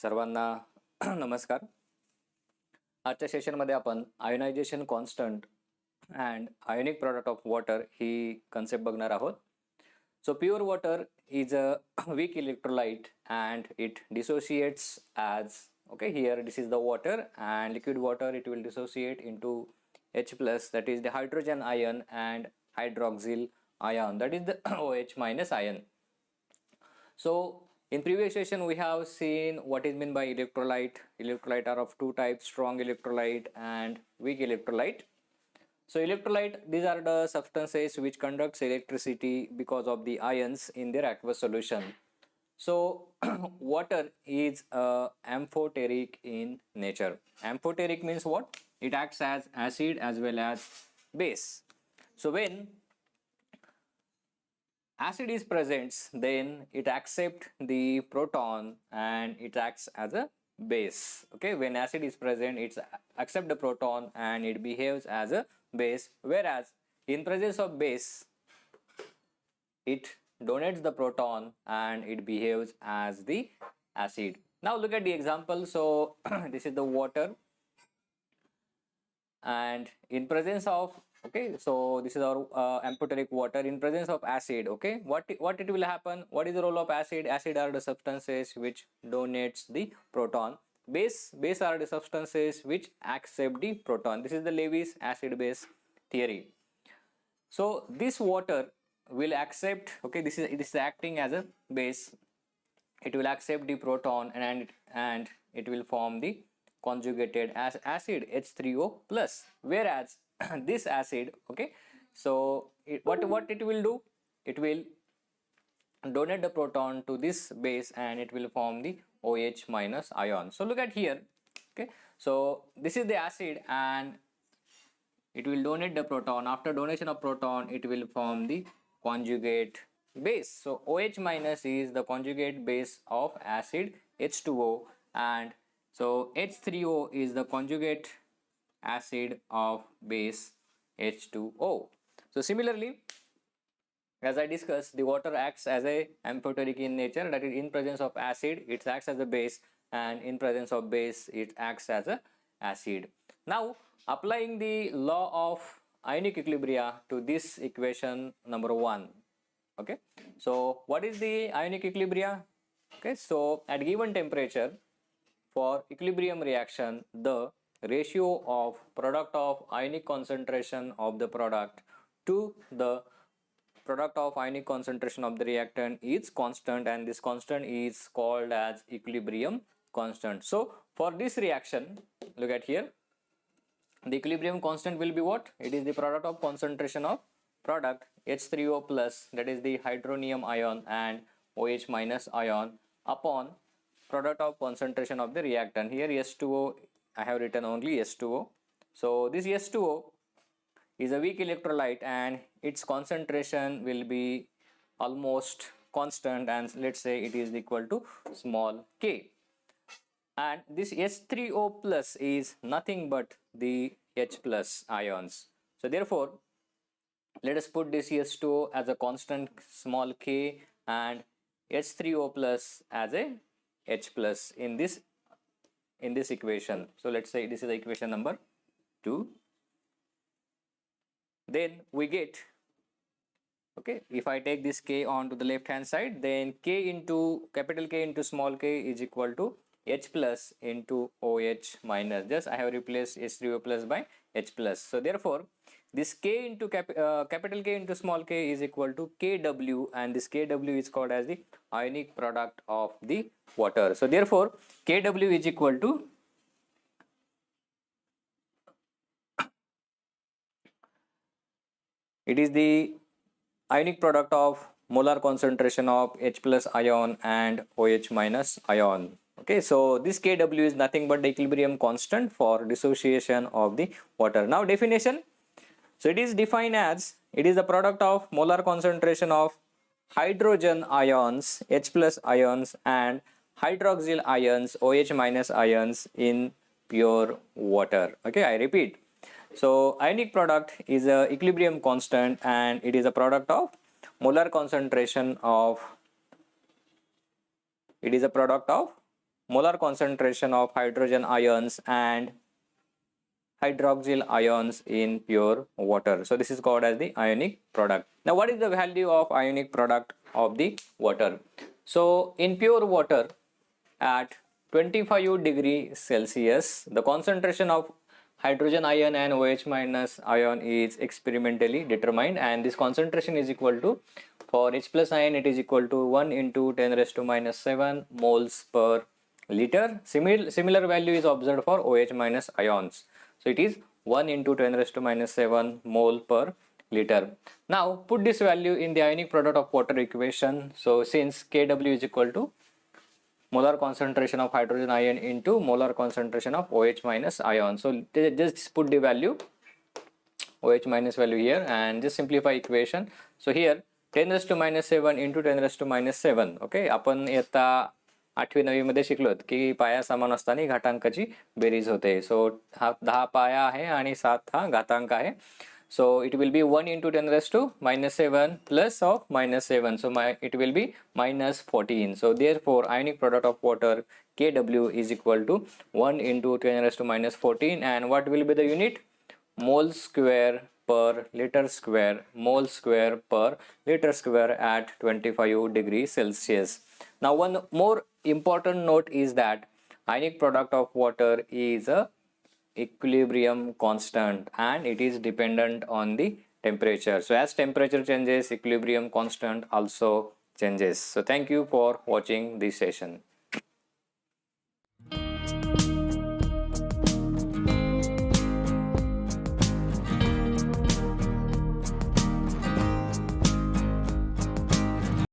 सर्वांना नमस्कार. आजच्या सेशनमध्ये आपण ionization constant and ionic product of water ही कन्सेप्ट बघणार आहोत. So pure water is a weak electrolyte and it dissociates as, okay, here this is the water, and liquid water it will dissociate into H plus, that is the hydrogen ion, and hydroxyl ion, that is the OH minus ion. So in previous session we have seen what is meant by electrolyte. Electrolyte are of two types: strong electrolyte and weak electrolyte. So electrolyte, these are the substances which conducts electricity because of the ions in their aqueous solution. So water is amphoteric in nature. Amphoteric means what? It acts as acid as well as base. So when acid is present, then it accepts the proton and it acts as a base. Okay, when acid is present, it accepts the proton and it behaves as a base, whereas in presence of base it donates the proton and it behaves as the acid. Now look at the example. So this is the water, and in presence of, okay, so this is our amphoteric water. In presence of acid, okay, what it will happen? What is the role of acid? Acid are the substances which donates the proton. Base are the substances which accept the proton. This is the Lewis acid base theory. So this water will accept, okay, it is acting as a base. It will accept the proton and it will form the conjugated acid H3O plus, whereas this acid, okay, so what it will do? It will donate the proton to this base and it will form the OH minus ion. So look at here, okay, so this is the acid and it will donate the proton. After donation of proton, it will form the conjugate base. So OH minus is the conjugate base of acid H2O, and so H3O is the conjugate acid of base H2O. So similarly, as I discussed, the water acts as a amphoteric in nature, that is in presence of acid it acts as a base, and in presence of base it acts as a acid. Now applying the law of ionic equilibria to this equation number 1. Okay, so what is the ionic equilibria? Okay, so at given temperature, for equilibrium reaction, the ratio of product of ionic concentration of the product to the product of ionic concentration of the reactant is constant, and this constant is called as equilibrium constant. So for this reaction, look at here, the equilibrium constant will be what? It is the product of concentration of product H3O plus, that is the hydronium ion, and OH minus ion upon product of concentration of the reactant. Here S2O, I have written only S2O. So this S2O is a weak electrolyte and its concentration will be almost constant, and let's say it is equal to small k. And this H3O plus is nothing but the H plus ions. So therefore, let us put this H2O as a constant small k and H3O plus as a H plus in this equation. So let's say this is the equation number 2. Then we get, okay, if I take this k on to the left hand side, then k into capital K into small k is equal to H plus into OH minus. Just I have replaced H3O plus by H plus. So therefore, this k into capital K into small k is equal to Kw, and this Kw is called as the ionic product of the water. So therefore, Kw is equal to it is the ionic product of molar concentration of H plus ion and OH minus ion. Okay, so this Kw is nothing but the equilibrium constant for dissociation of the water. Now definition. So it is defined as, it is the product of molar concentration of hydrogen ions H plus ions and hydroxyl ions OH minus ions in pure water. Okay, I repeat. So ionic product is a equilibrium constant and it is a product of molar concentration of, it is a product of molar concentration of hydrogen ions and hydroxyl ions in pure water. So this is called as the ionic product. Now what is the value of ionic product of the water? So in pure water at 25 degrees Celsius, the concentration of hydrogen ion and OH minus ion is experimentally determined, and this concentration is equal to, for H plus ion it is equal to 1 into 10 raised to minus 7 moles per liter. Similar value is observed for OH minus ions. So it is 1 into 10 raised to minus 7 mole per liter. Now put this value in the ionic product of water equation. So since Kw is equal to molar concentration of hydrogen ion into molar concentration of OH minus ion. So just put the value OH minus value here and just simplify equation. So here 10 raised to minus 7 into 10 raised to minus 7. Okay, आपण इयत्ता 8वी 9वी मध्ये शिकलोत की पाया समान असताना घातांकाची berries होते. सो हा 10 पाया आहे आणि 7 हा घातांक आहे. So it will be 1 into 10 raised to minus 7 plus of minus 7. So it will be minus 14. So therefore ionic product of water Kw is equal to 1 into 10 raised to minus 14, and what will be the unit? Mole square per liter square, mole square per liter square at 25 degrees Celsius. Now one more important note is that ionic product of water is a equilibrium constant and it is dependent on the temperature. So as temperature changes, equilibrium constant also changes. So thank you for watching this session.